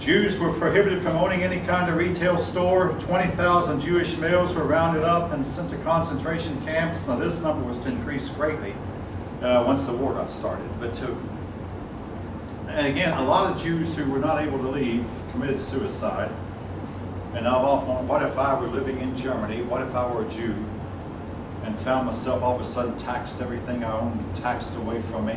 Jews were prohibited from owning any kind of retail store. 20,000 Jewish males were rounded up and sent to concentration camps. Now this number was to increase greatly once the war got started. And again, a lot of Jews who were not able to leave committed suicide. And I've often wondered, what if I were living in Germany? What if I were a Jew and found myself all of a sudden taxed, everything I owned taxed away from me?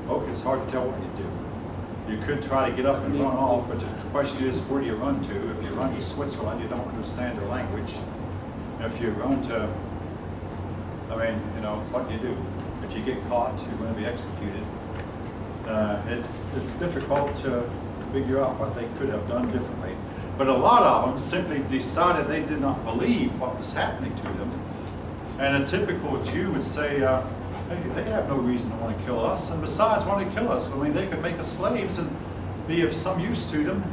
Look, it's hard to tell what you do. You could try to get up and run off, but the question is, where do you run to? If you run to Switzerland, you don't understand their language. If you run to, what do you do? If you get caught, you're going to be executed. It's difficult to figure out what they could have done differently. But a lot of them simply decided they did not believe what was happening to them. And a typical Jew would say, hey, they have no reason to want to kill us, and besides wanting to kill us, they could make us slaves and be of some use to them.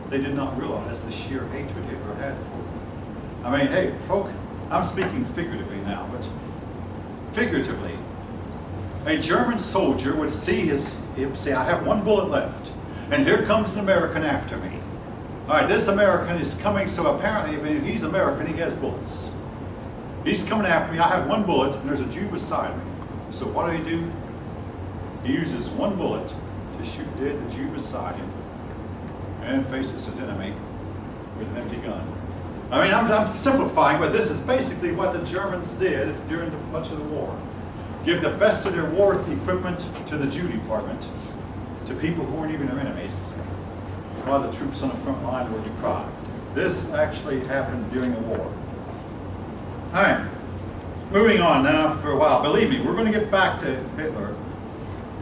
They did not realize the sheer hatred Hitler had for them. Hey, folk, I'm speaking figuratively now, but figuratively, a German soldier would he'd say, I have one bullet left, and here comes an American after me. All right, this American is coming, so apparently, if he's American, he has bullets. He's coming after me, I have one bullet, and there's a Jew beside me. So what do? He uses one bullet to shoot dead the Jew beside him, and faces his enemy with an empty gun. I'm simplifying, but this is basically what the Germans did during much of the war. Give the best of their war equipment to the Jew department, to people who weren't even their enemies, while the troops on the front line were deprived. This actually happened during the war. All right, moving on now for a while. Believe me, we're going to get back to Hitler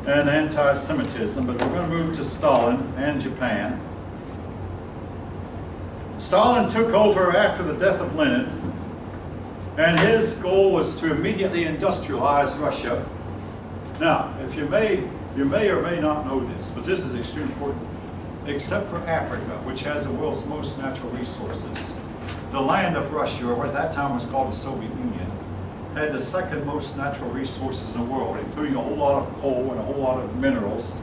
and anti-Semitism, but we're going to move to Stalin and Japan. Stalin took over after the death of Lenin, and his goal was to immediately industrialize Russia. Now, if you may or may not know this, but this is extremely important, except for Africa, which has the world's most natural resources, the land of Russia, or what at that time was called the Soviet Union, had the second most natural resources in the world, including a whole lot of coal and a whole lot of minerals.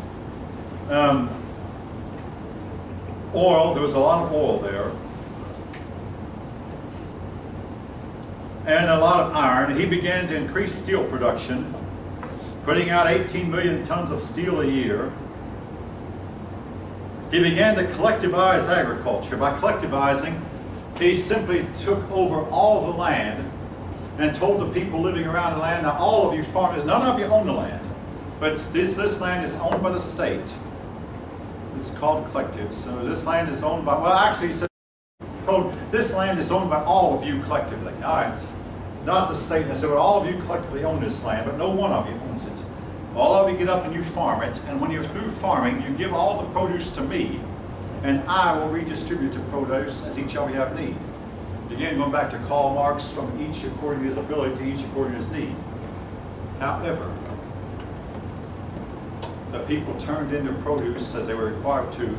Oil, there was a lot of oil there. And a lot of iron. He began to increase steel production, putting out 18 million tons of steel a year. He began to collectivize agriculture. By collectivizing, he simply took over all the land and told the people living around the land, now all of you farmers, none of you own the land, but this land is owned by the state. It's called collective. So this land is owned by, well actually he said, told this land is owned by all of you collectively. All right. Not the state necessarily, but all of you collectively own this land, but no one of you owns it. All of you get up and you farm it, and when you're through farming, you give all the produce to me, and I will redistribute the produce as each of you have need. Again, going back to Karl Marx, from each according to his ability, each according to his need. However, the people turned in their produce as they were required to,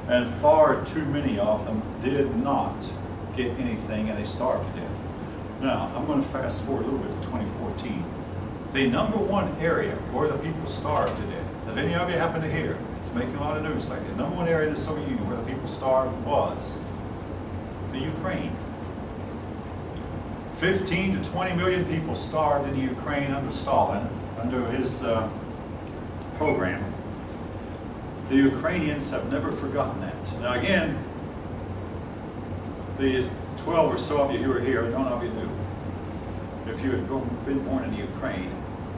and far too many of them did not get anything, and they starved to death. Now, I'm going to fast forward a little bit to 2014. The number one area where the people starved to death, if any of you happen to hear, it's making a lot of news like the number one area in the Soviet Union where the people starved was the Ukraine. 15 to 20 million people starved in the Ukraine under Stalin, under his program. The Ukrainians have never forgotten that. Now again, the 12 or so of you who are here, none of you knew. If you had been born in the Ukraine,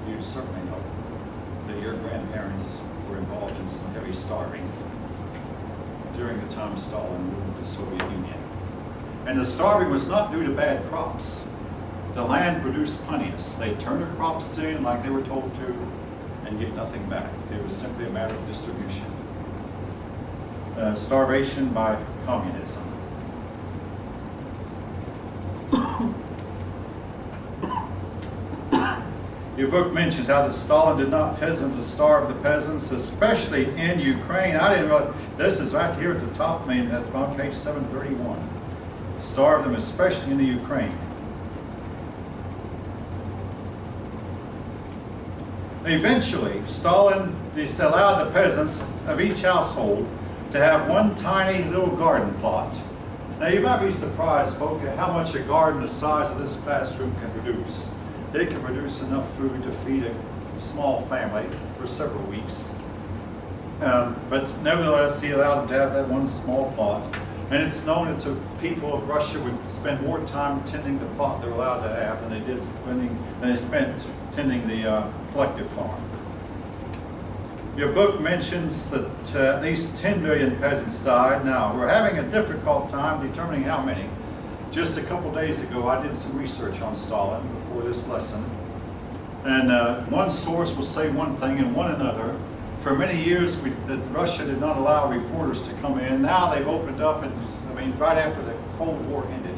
you'd certainly know that your grandparents were involved in some heavy starving during the time Stalin ruled the Soviet Union. And the starving was not due to bad crops. The land produced plenteous. They turned their crops in like they were told to and get nothing back. It was simply a matter of distribution. Starvation by communism. Your book mentions how that Stalin did not peasant to starve the peasants, especially in Ukraine. I didn't realize, this is right here at the top, at about page 731. Starve them, especially in the Ukraine. Eventually, Stalin allowed the peasants of each household to have one tiny little garden plot. Now you might be surprised, folks, at how much a garden the size of this classroom can produce. It can produce enough food to feed a small family for several weeks. But nevertheless, he allowed them to have that one small plot. And it's known that the people of Russia would spend more time tending the plot they're allowed to have than they spent tending the collective farm. Your book mentions that at least 10 million peasants died. Now, we're having a difficult time determining how many. Just a couple days ago, I did some research on Stalin before this lesson. And one source will say one thing and one another. For many years, Russia did not allow reporters to come in. Now they've opened up, and right after the Cold War ended.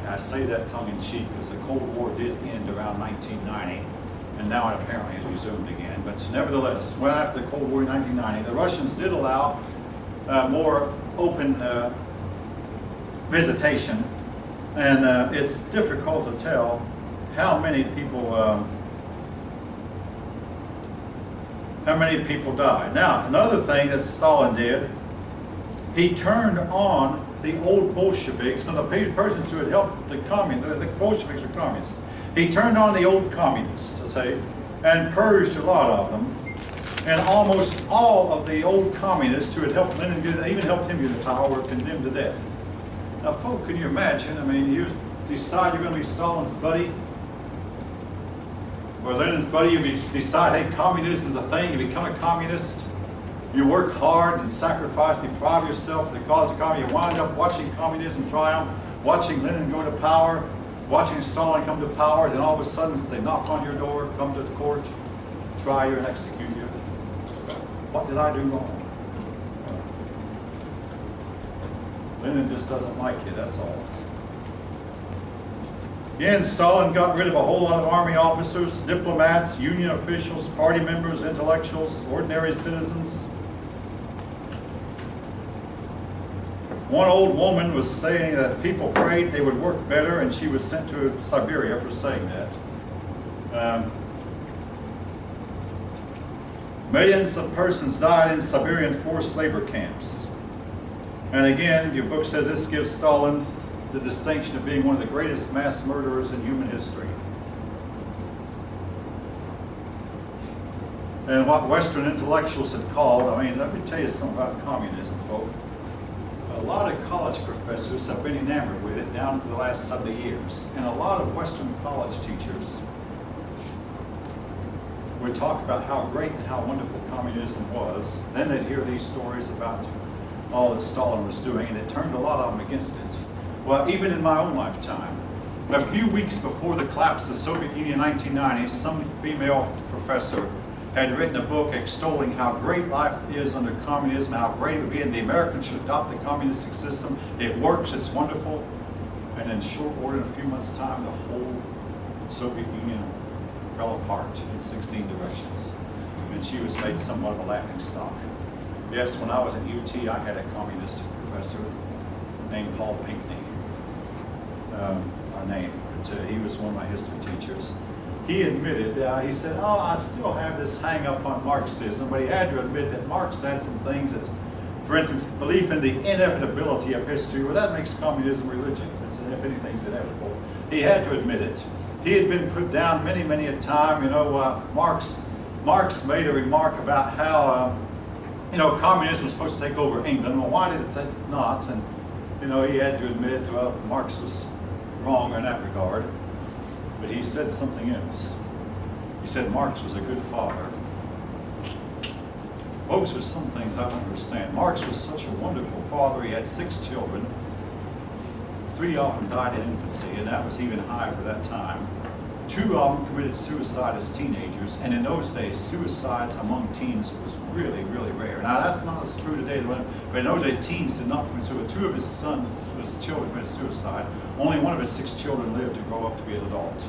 I say that tongue-in-cheek because the Cold War did end around 1990, and now it apparently has resumed again. But nevertheless, right after the Cold War in 1990, the Russians did allow more open visitation, and it's difficult to tell how many people died. Now, another thing that Stalin did, he turned on the old Bolsheviks and the persons who had helped the communists. The Bolsheviks were communists. He turned on the old communists, and purged a lot of them. And almost all of the old communists who had helped Lenin even helped him get the power, were condemned to death. Now, folks, can you imagine? You decide you're going to be Stalin's buddy, or Lenin's buddy. You decide, hey, communism is a thing. You become a communist. You work hard and sacrifice, deprive yourself for the cause of communism. You wind up watching communism triumph, watching Lenin go to power, watching Stalin come to power. Then all of a sudden, they knock on your door, come to the court, try you and execute you. What did I do wrong? Lenin just doesn't like you, that's all. Again, Stalin got rid of a whole lot of army officers, diplomats, union officials, party members, intellectuals, ordinary citizens. One old woman was saying that people prayed they would work better, and she was sent to Siberia for saying that. Millions of persons died in Siberian forced labor camps. And again, your book says this gives Stalin the distinction of being one of the greatest mass murderers in human history. And what Western intellectuals had called, let me tell you something about communism, folks. A lot of college professors have been enamored with it down for the last 70 years. And a lot of Western college teachers would talk about how great and how wonderful communism was. Then they'd hear these stories about all that Stalin was doing, and it turned a lot of them against it. Well, even in my own lifetime, a few weeks before the collapse of the Soviet Union in 1990, some female professor had written a book extolling how great life is under communism, how great it would be, and the Americans should adopt the communistic system. It works, it's wonderful. And in short order, in a few months' time, the whole Soviet Union fell apart in 16 directions. And she was made somewhat of a laughing stock. Yes, when I was at UT, I had a communistic professor named Paul Pinckney. He was one of my history teachers. He admitted, he said, I still have this hang up on Marxism, but he had to admit that Marx had some things that, for instance, belief in the inevitability of history, well, that makes communism religion. If anything's inevitable. He had to admit it. He had been put down many, many a time. Marx made a remark about how, communism was supposed to take over England. Well, why did it not? And, he had to admit, well, Marx was wrong in that regard. But he said something else. He said Marx was a good father. Folks, there's some things I don't understand. Marx was such a wonderful father. He had 6 children. 3 of them died in infancy, and that was even high for that time. 2 of them committed suicide as teenagers, and in those days, suicides among teens was really, really rare. Now, that's not as true today, but in those days, teens did not commit suicide. 2 of his children committed suicide. Only 1 of his 6 children lived to grow up to be an adult.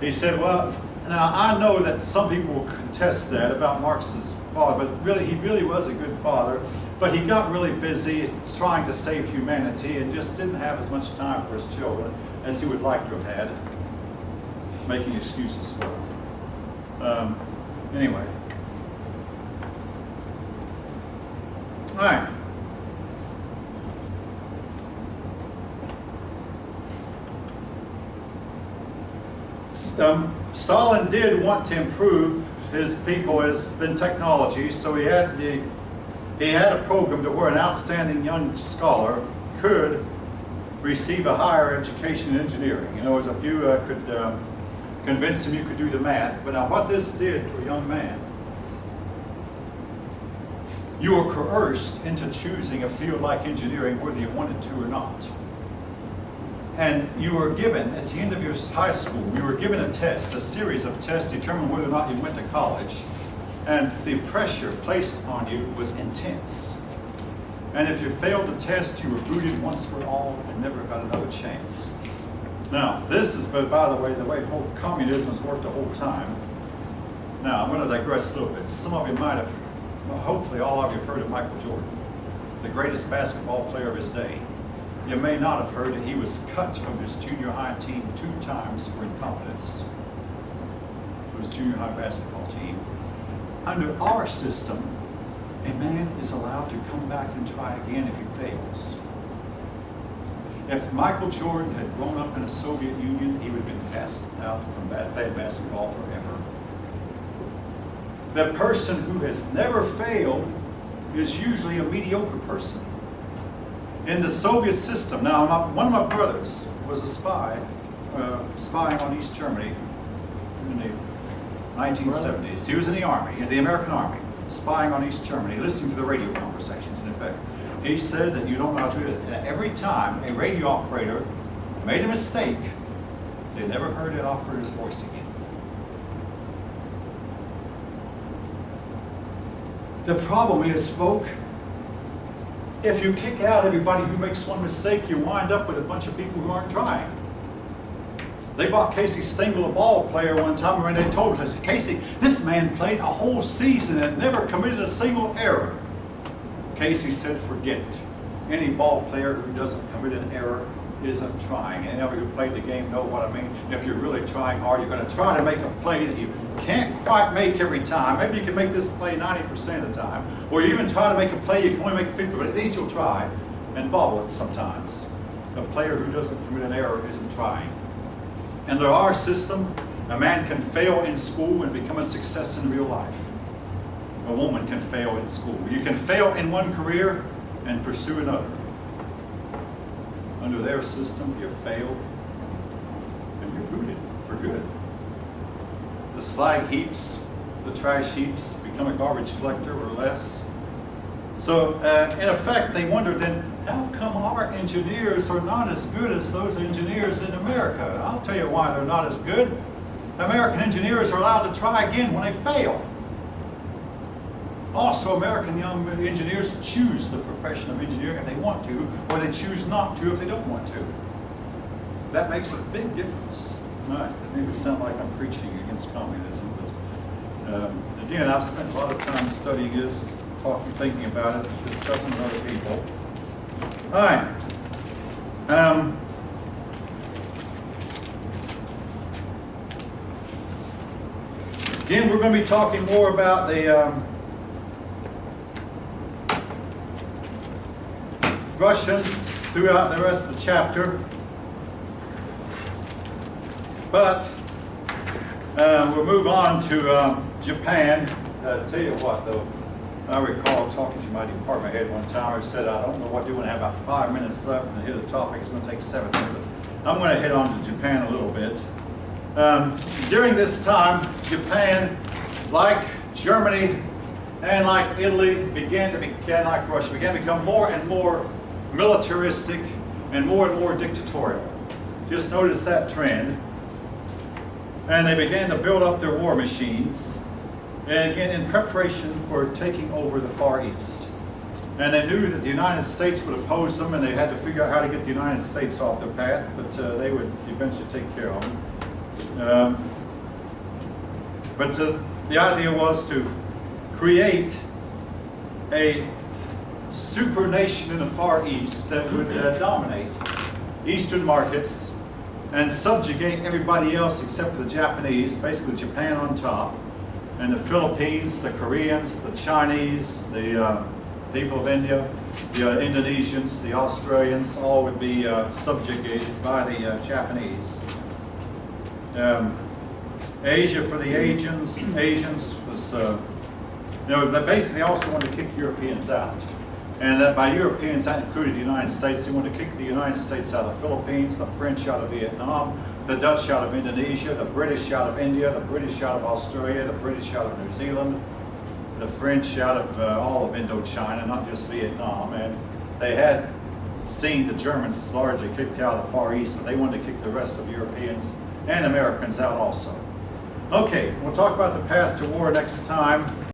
He said, well, now I know that some people will contest that about Marx's father, but really, he really was a good father. But he got really busy trying to save humanity and just didn't have as much time for his children as he would like to have had. making excuses for it. Anyway. All right. Stalin did want to improve his people in technology, so he had a program to where an outstanding young scholar could receive a higher education in engineering. You know, as if you could convince him you could do the math. But now what this did to a young man, you were coerced into choosing a field like engineering whether you wanted to or not. And you were given, at the end of your high school, you were given a test, a series of tests to determine whether or not you went to college. And the pressure placed on you was intense. And if you failed the test, you were booted once for all and never got another chance. Now, this is, by the way whole communism has worked the whole time. Now, I'm going to digress a little bit. Some of you might have, well, hopefully all of you have heard of Michael Jordan, the greatest basketball player of his day. You may not have heard that he was cut from his junior high team 2 times for incompetence, for his junior high basketball team. Under our system, a man is allowed to come back and try again if he fails. If Michael Jordan had grown up in the Soviet Union, he would have been cast out from playing basketball forever. The person who has never failed is usually a mediocre person. In the Soviet system, now one of my brothers was a spy, spying on East Germany in the 1970s. He was in the Army, in the American Army, spying on East Germany, listening to the radio conversations. And in fact, he said that you don't know how to do it. That every time a radio operator made a mistake, they never heard that operator's voice again. The problem is, folk, if you kick out everybody who makes one mistake, you wind up with a bunch of people who aren't trying. They bought Casey Stengel, a ball player, one time, and they told us, Casey, this man played a whole season and never committed a single error. Casey said, forget it. Any ball player who doesn't commit an error isn't trying. And everyone who played the game know what I mean. If you're really trying hard, you're going to try to make a play that you can't quite make every time. Maybe you can make this play 90% of the time. Or you even try to make a play you can only make 50%, but at least you'll try and bobble it sometimes. A player who doesn't commit an error isn't trying. Under our system, a man can fail in school and become a success in real life. A woman can fail in school. You can fail in one career and pursue another. Under their system, you fail and you're booted for good. The slag heaps, the trash heaps become a garbage collector or less. So in effect, they wondered then, how come our engineers are not as good as those engineers in America? I'll tell you why they're not as good. American engineers are allowed to try again when they fail. Also, American young engineers choose the profession of engineering if they want to, or they choose not to if they don't want to. That makes a big difference. All right, it may sound like I'm preaching against communism, but again, I've spent a lot of time studying this, talking, thinking about it, discussing with other people. All right. Again, we're going to be talking more about the Russians throughout the rest of the chapter. But we'll move on to Japan. Tell you what, though, I recall talking to my department head one time who said, I don't know what to do when I have about 5 minutes left and hit a topic. It's going to take 7 minutes. I'm going to hit on to Japan a little bit. During this time, Japan, like Germany and like Italy, like Russia, began to become more and more militaristic and more dictatorial. Just notice that trend. And they began to build up their war machines, and again in preparation for taking over the Far East. And they knew that the United States would oppose them, and they had to figure out how to get the United States off their path, but they would eventually take care of them. But the idea was to create a super nation in the Far East that would dominate Eastern markets and subjugate everybody else except for the Japanese, basically Japan on top, and the Philippines, the Koreans, the Chinese, the people of India, the Indonesians, the Australians, all would be subjugated by the Japanese. Asia for the Asians was, they basically also wanted to kick Europeans out. And by Europeans, that included the United States. They wanted to kick the United States out of the Philippines, the French out of Vietnam, the Dutch out of Indonesia, the British out of India, the British out of Australia, the British out of New Zealand, the French out of all of Indochina, not just Vietnam. And they had seen the Germans largely kicked out of the Far East, but they wanted to kick the rest of Europeans and Americans out also. Okay, we'll talk about the path to war next time.